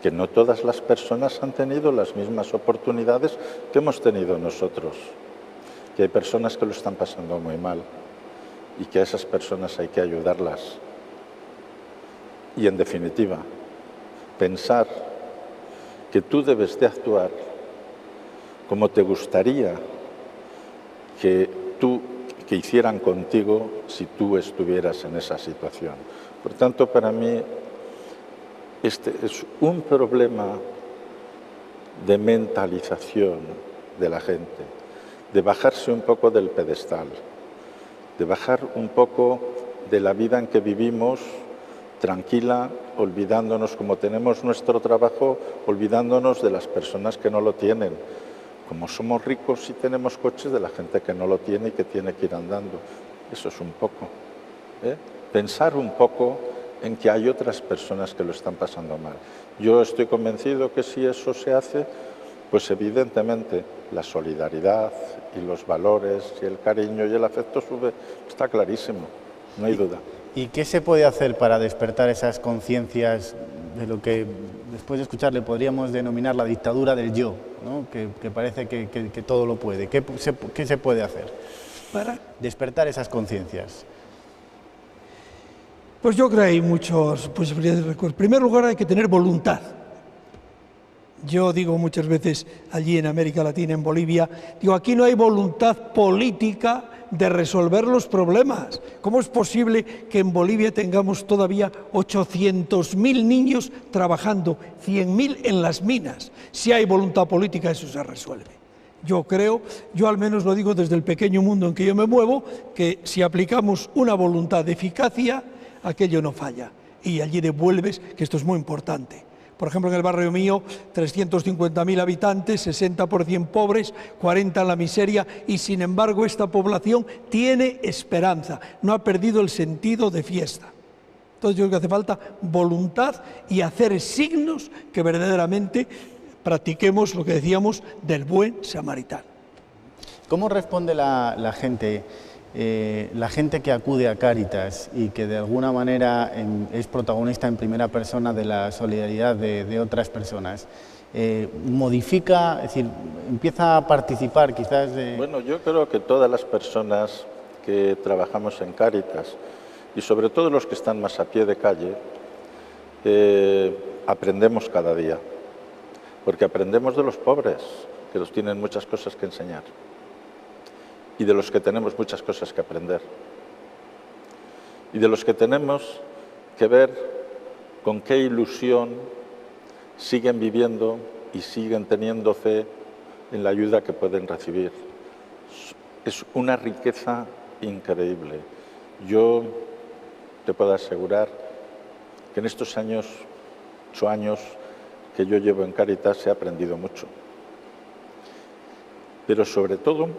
que no todas las personas han tenido las mismas oportunidades que hemos tenido nosotros, que hay personas que lo están pasando muy mal y que a esas personas hay que ayudarlas. Y en definitiva, pensar que tú debes de actuar como te gustaría que hicieran contigo si tú estuvieras en esa situación. Por tanto, para mí, este es un problema de mentalización de la gente, de bajarse un poco del pedestal, de bajar un poco de la vida en que vivimos tranquila, olvidándonos, como tenemos nuestro trabajo, olvidándonos de las personas que no lo tienen. Como somos ricos y tenemos coches, de la gente que no lo tiene y que tiene que ir andando. Eso es un poco. Pensar un poco en que hay otras personas que lo están pasando mal. Yo estoy convencido que si eso se hace, pues evidentemente la solidaridad y los valores y el cariño y el afecto sube. Está clarísimo, no hay duda. ¿Y qué se puede hacer para despertar esas conciencias de lo que después de escucharle podríamos denominar la dictadura del yo, ¿no? que parece que todo lo puede? ¿Qué se puede hacer para despertar esas conciencias? Pues yo creo que hay muchas posibilidades de recursos. En primer lugar, hay que tener voluntad. Yo digo muchas veces allí en América Latina, en Bolivia, digo, aquí no hay voluntad política de resolver los problemas. ¿Cómo es posible que en Bolivia tengamos todavía 800.000 niños trabajando, 100.000 en las minas? Si hay voluntad política, eso se resuelve. Yo creo, yo al menos lo digo desde el pequeño mundo en que yo me muevo, que si aplicamos una voluntad de eficacia, aquello no falla. Y allí devuelves, que esto es muy importante. Por ejemplo, en el barrio mío, 350.000 habitantes, 60% pobres, 40% en la miseria, y sin embargo esta población tiene esperanza, no ha perdido el sentido de fiesta. Entonces yo creo que hace falta voluntad y hacer signos que verdaderamente practiquemos lo que decíamos del buen samaritano. ¿Cómo responde la gente? La gente que acude a Cáritas y que de alguna manera es protagonista en primera persona de la solidaridad de otras personas, modifica, es decir, empieza a participar quizás de... Bueno, yo creo que todas las personas que trabajamos en Cáritas y sobre todo los que están más a pie de calle, aprendemos cada día, porque aprendemos de los pobres, que nos tienen muchas cosas que enseñar, y de los que tenemos muchas cosas que aprender, y de los que tenemos que ver con qué ilusión siguen viviendo y siguen teniendo fe en la ayuda que pueden recibir. Es una riqueza increíble. Yo te puedo asegurar que en estos 8 años que yo llevo en Cáritas he aprendido mucho, pero sobre todo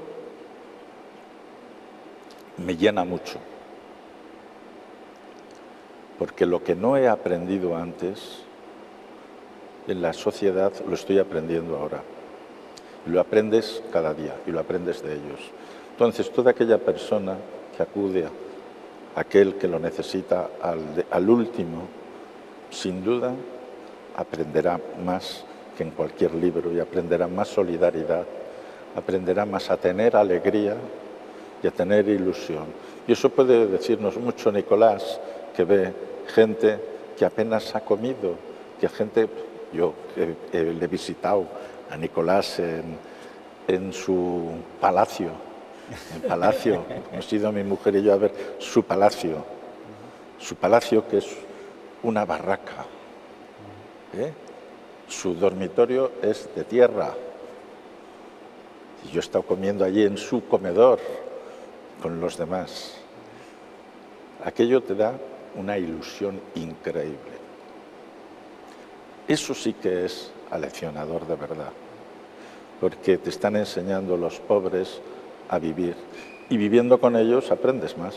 me llena mucho. porque lo que no he aprendido antes en la sociedad lo estoy aprendiendo ahora. Y lo aprendes cada día y lo aprendes de ellos. Entonces, toda aquella persona que acude a aquel que lo necesita al último, sin duda, aprenderá más que en cualquier libro y aprenderá más solidaridad, aprenderá más a tener alegría y a tener ilusión. Y eso puede decirnos mucho Nicolás, que ve gente que apenas ha comido, que gente, yo le he visitado a Nicolás en su palacio, hemos ido mi mujer y yo a ver su palacio que es una barraca, su dormitorio es de tierra, y yo he estado comiendo allí en su comedor con los demás. Aquello te da una ilusión increíble. Eso sí que es aleccionador de verdad, porque te están enseñando los pobres a vivir, y viviendo con ellos aprendes más.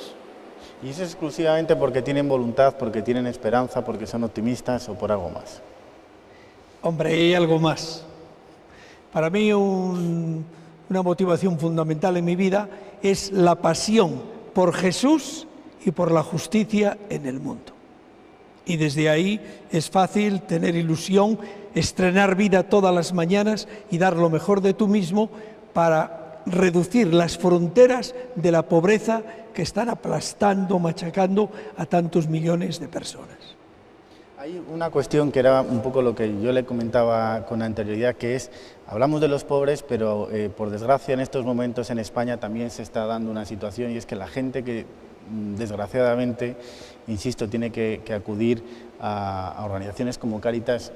¿Y eso es exclusivamente porque tienen voluntad, porque tienen esperanza, porque son optimistas o por algo más? Hombre, hay algo más. Para mí una motivación fundamental en mi vida es la pasión por Jesús y por la justicia en el mundo. Y desde ahí es fácil tener ilusión, estrenar vida todas las mañanas y dar lo mejor de tú mismo para reducir las fronteras de la pobreza que están aplastando, machacando a tantos millones de personas. Hay una cuestión que era un poco lo que yo le comentaba con anterioridad, que es, hablamos de los pobres, pero por desgracia en estos momentos en España también se está dando una situación, y es que la gente que desgraciadamente, insisto, tiene que acudir a organizaciones como Cáritas,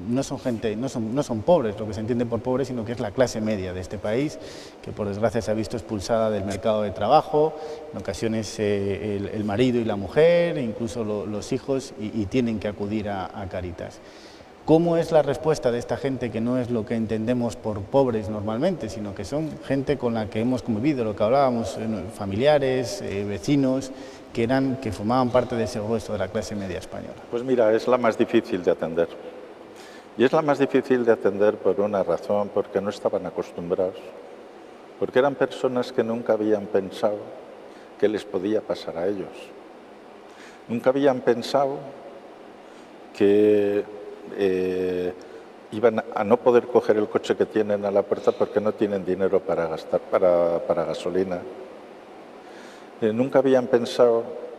no son pobres, lo que se entiende por pobres, sino que es la clase media de este país, que por desgracia se ha visto expulsada del mercado de trabajo, en ocasiones el marido y la mujer, e incluso los hijos, y tienen que acudir a Cáritas. ¿Cómo es la respuesta de esta gente, que no es lo que entendemos por pobres normalmente, sino que son gente con la que hemos convivido, lo que hablábamos, familiares, vecinos, que formaban parte de ese grueso de la clase media española? Pues mira, es la más difícil de atender. Y es la más difícil de atender por una razón, porque no estaban acostumbrados, porque eran personas que nunca habían pensado qué les podía pasar a ellos. Nunca habían pensado que iban a no poder coger el coche que tienen a la puerta porque no tienen dinero para gastar para gasolina. Nunca habían pensado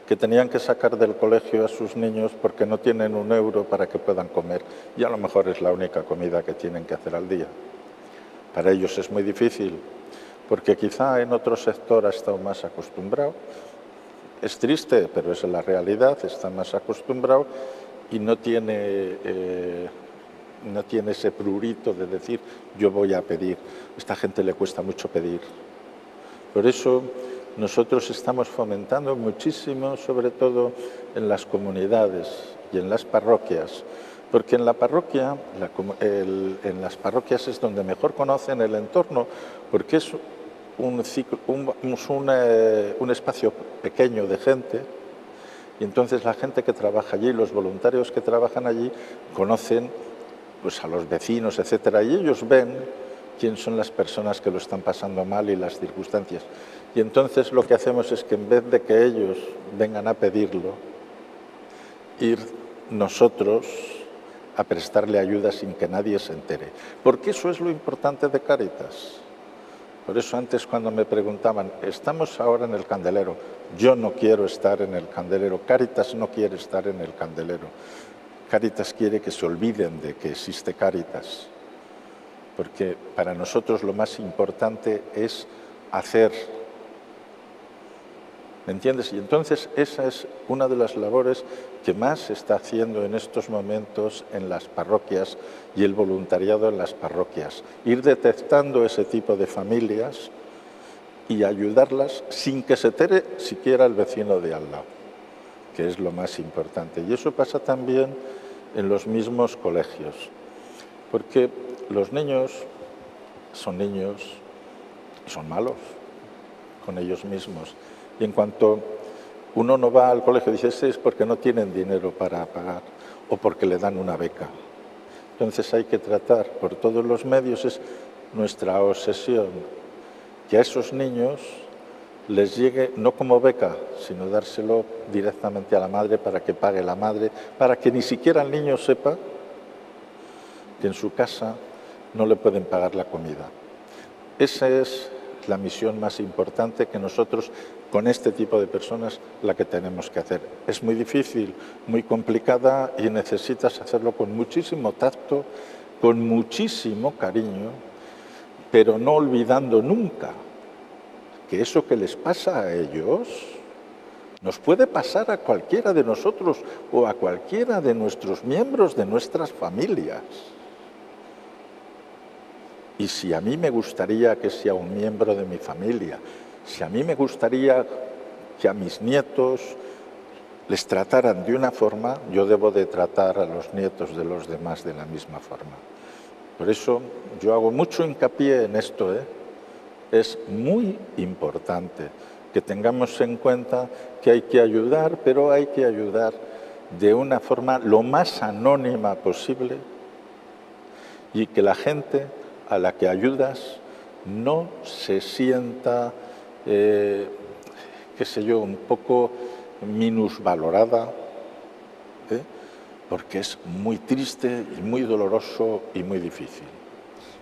que tenían que sacar del colegio a sus niños porque no tienen un euro para que puedan comer, y a lo mejor es la única comida que tienen que hacer al día. Para ellos es muy difícil, porque quizá en otro sector ha estado más acostumbrado. Es triste, pero es la realidad, está más acostumbrado y no tiene ese prurito de decir yo voy a pedir. A esta gente le cuesta mucho pedir. Por eso nosotros estamos fomentando muchísimo, sobre todo en las comunidades y en las parroquias, porque en la parroquia, en las parroquias es donde mejor conocen el entorno, porque es un espacio pequeño de gente, y entonces la gente que trabaja allí, los voluntarios que trabajan allí, conocen pues a los vecinos, etcétera, y ellos ven quién son las personas que lo están pasando mal y las circunstancias. Y entonces lo que hacemos es que en vez de que ellos vengan a pedirlo, ir nosotros a prestarle ayuda sin que nadie se entere. Porque eso es lo importante de Cáritas. Por eso antes cuando me preguntaban, estamos ahora en el Candelero, yo no quiero estar en el Candelero, Cáritas no quiere estar en el Candelero. Cáritas quiere que se olviden de que existe Cáritas, porque para nosotros lo más importante es hacer. ¿Me entiendes? Y entonces esa es una de las labores que más se está haciendo en estos momentos en las parroquias y el voluntariado en las parroquias. Ir detectando ese tipo de familias y ayudarlas sin que se entere siquiera el vecino de al lado, que es lo más importante. Y eso pasa también en los mismos colegios, porque los niños son malos con ellos mismos. Y en cuanto Uno no va al colegio y dice, este es porque no tienen dinero para pagar o porque le dan una beca. Entonces hay que tratar por todos los medios, es nuestra obsesión, que a esos niños les llegue no como beca, sino dárselo directamente a la madre para que pague la madre, para que ni siquiera el niño sepa que en su casa no le pueden pagar la comida. Esa es la misión más importante que nosotros, con este tipo de personas, la que tenemos que hacer. Es muy difícil, muy complicada y necesitas hacerlo con muchísimo tacto, con muchísimo cariño, pero no olvidando nunca que eso que les pasa a ellos nos puede pasar a cualquiera de nosotros o a cualquiera de nuestros miembros de nuestras familias. Y si a mí me gustaría que sea un miembro de mi familia, si a mí me gustaría que a mis nietos les trataran de una forma, yo debo de tratar a los nietos de los demás de la misma forma. Por eso yo hago mucho hincapié en esto, Es muy importante que tengamos en cuenta que hay que ayudar, pero hay que ayudar de una forma lo más anónima posible y que la gente a la que ayudas no se sienta, qué sé yo, un poco minusvalorada, porque es muy triste y muy doloroso y muy difícil.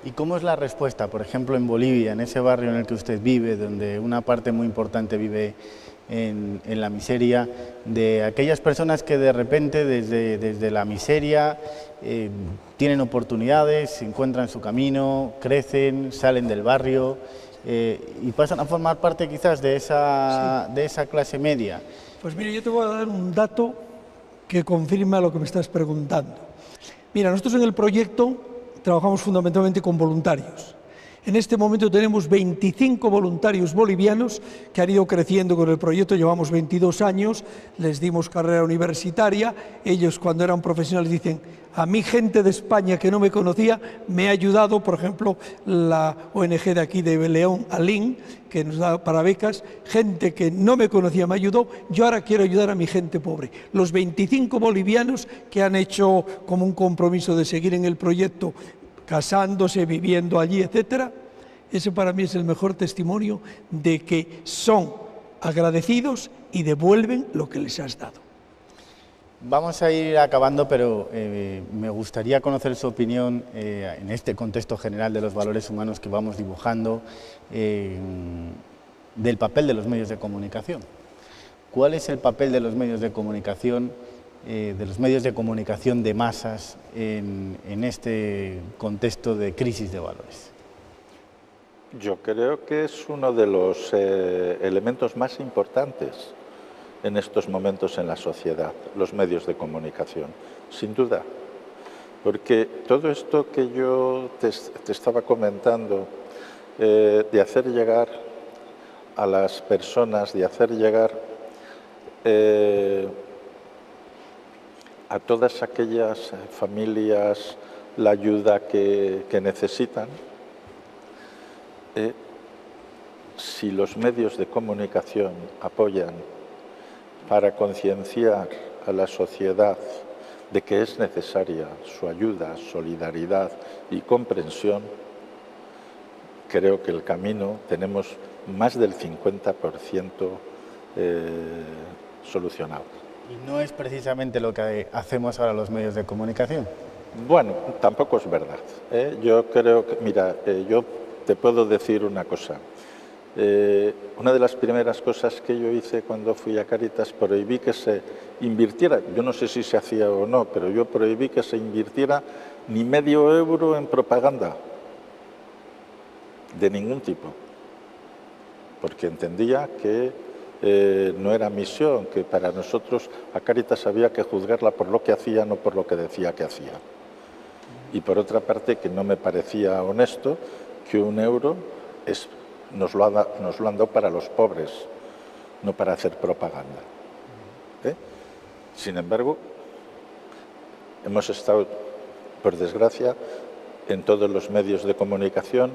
¿Y cómo es la respuesta, por ejemplo, en Bolivia, en ese barrio en el que usted vive, donde una parte muy importante vive en la miseria, de aquellas personas que de repente desde la miseria tienen oportunidades, encuentran su camino, crecen, salen del barrio y pasan a formar parte quizás de esa clase media? Pues mira, yo te voy a dar un dato que confirma lo que me estás preguntando. Mira, nosotros en el proyecto trabajamos fundamentalmente con voluntarios. En este momento tenemos 25 voluntarios bolivianos que han ido creciendo con el proyecto, llevamos 22 años, les dimos carrera universitaria, ellos cuando eran profesionales dicen, a mí gente de España que no me conocía me ha ayudado, por ejemplo, la ONG de aquí de León, ALIN, que nos da para becas, gente que no me conocía me ayudó, yo ahora quiero ayudar a mi gente pobre. Los 25 bolivianos que han hecho como un compromiso de seguir en el proyecto, casándose, viviendo allí, etcétera, ese para mí es el mejor testimonio de que son agradecidos y devuelven lo que les has dado. Vamos a ir acabando, pero me gustaría conocer su opinión en este contexto general de los valores humanos que vamos dibujando, del papel de los medios de comunicación. ¿Cuál es el papel de los medios de comunicación, de masas en este contexto de crisis de valores? Yo creo que es uno de los elementos más importantes en estos momentos en la sociedad, los medios de comunicación, sin duda. Porque todo esto que yo te estaba comentando, de hacer llegar a las personas, de hacer llegar a todas aquellas familias la ayuda que necesitan, si los medios de comunicación apoyan para concienciar a la sociedad de que es necesaria su ayuda, solidaridad y comprensión, creo que el camino tenemos más del 50% solucionado. ¿Y no es precisamente lo que hacemos ahora los medios de comunicación? Bueno, tampoco es verdad. Yo creo que, mira, yo te puedo decir una cosa. Una de las primeras cosas que yo hice cuando fui a Cáritas, prohibí que se invirtiera, yo no sé si se hacía o no, pero yo prohibí que se invirtiera ni medio euro en propaganda, de ningún tipo, porque entendía que no era misión, que para nosotros a Cáritas había que juzgarla por lo que hacía, no por lo que decía que hacía. Y por otra parte, que no me parecía honesto que un euro nos lo han dado para los pobres, no para hacer propaganda. Sin embargo, hemos estado, por desgracia, en todos los medios de comunicación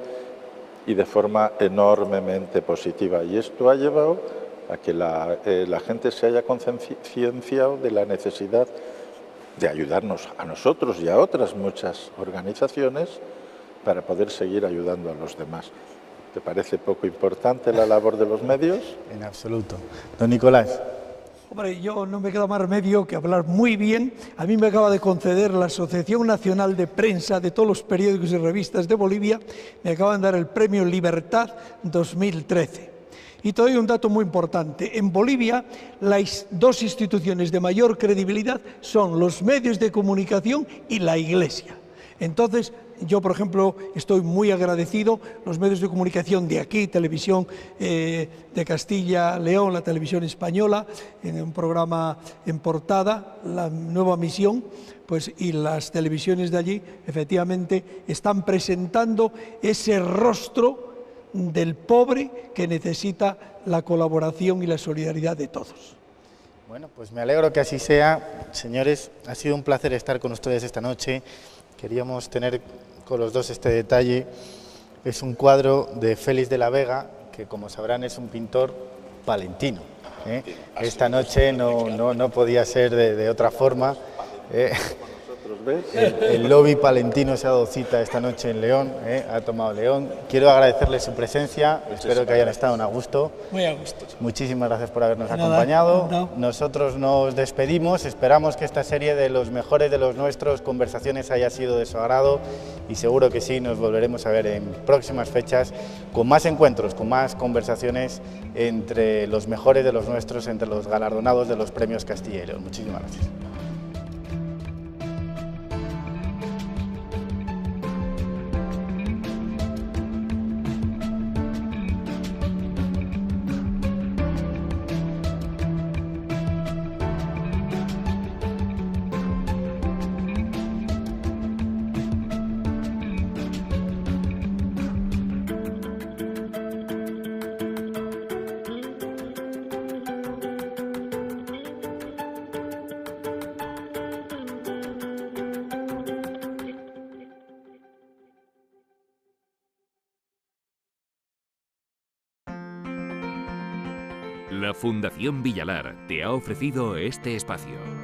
y de forma enormemente positiva. Y esto ha llevado a que la gente se haya concienciado de la necesidad de ayudarnos a nosotros y a otras muchas organizaciones para poder seguir ayudando a los demás. ¿Te parece poco importante la labor de los medios? En absoluto. Don Nicolás. Hombre, yo no me queda más remedio que hablar muy bien. A mí me acaba de conceder la Asociación Nacional de Prensa de todos los periódicos y revistas de Bolivia, me acaban de dar el Premio Libertad 2013. Y te doy un dato muy importante. En Bolivia, las dos instituciones de mayor credibilidad son los medios de comunicación y la Iglesia. Entonces, yo, por ejemplo, estoy muy agradecido. Los medios de comunicación de aquí, Televisión de Castilla, León, la televisión española, en un programa en portada, La Nueva Misión, pues, y las televisiones de allí, efectivamente, están presentando ese rostro del pobre que necesita la colaboración y la solidaridad de todos. Bueno, pues me alegro que así sea. Señores, ha sido un placer estar con ustedes esta noche. Queríamos tener con los dos este detalle. Es un cuadro de Félix de la Vega, que como sabrán es un pintor palentino. Esta noche no podía ser de otra forma. El lobby palentino se ha dado cita esta noche en León, ha tomado León. Quiero agradecerles su presencia, espero que hayan estado a gusto. Muy a gusto. Muchísimas gracias por habernos acompañado. No. Nosotros nos despedimos, esperamos que esta serie de los mejores de los nuestros conversaciones haya sido de su agrado y seguro que sí, nos volveremos a ver en próximas fechas con más encuentros, con más conversaciones entre los mejores de los nuestros, entre los galardonados de los premios Castilla y León. Muchísimas gracias. La Fundación Villalar te ha ofrecido este espacio.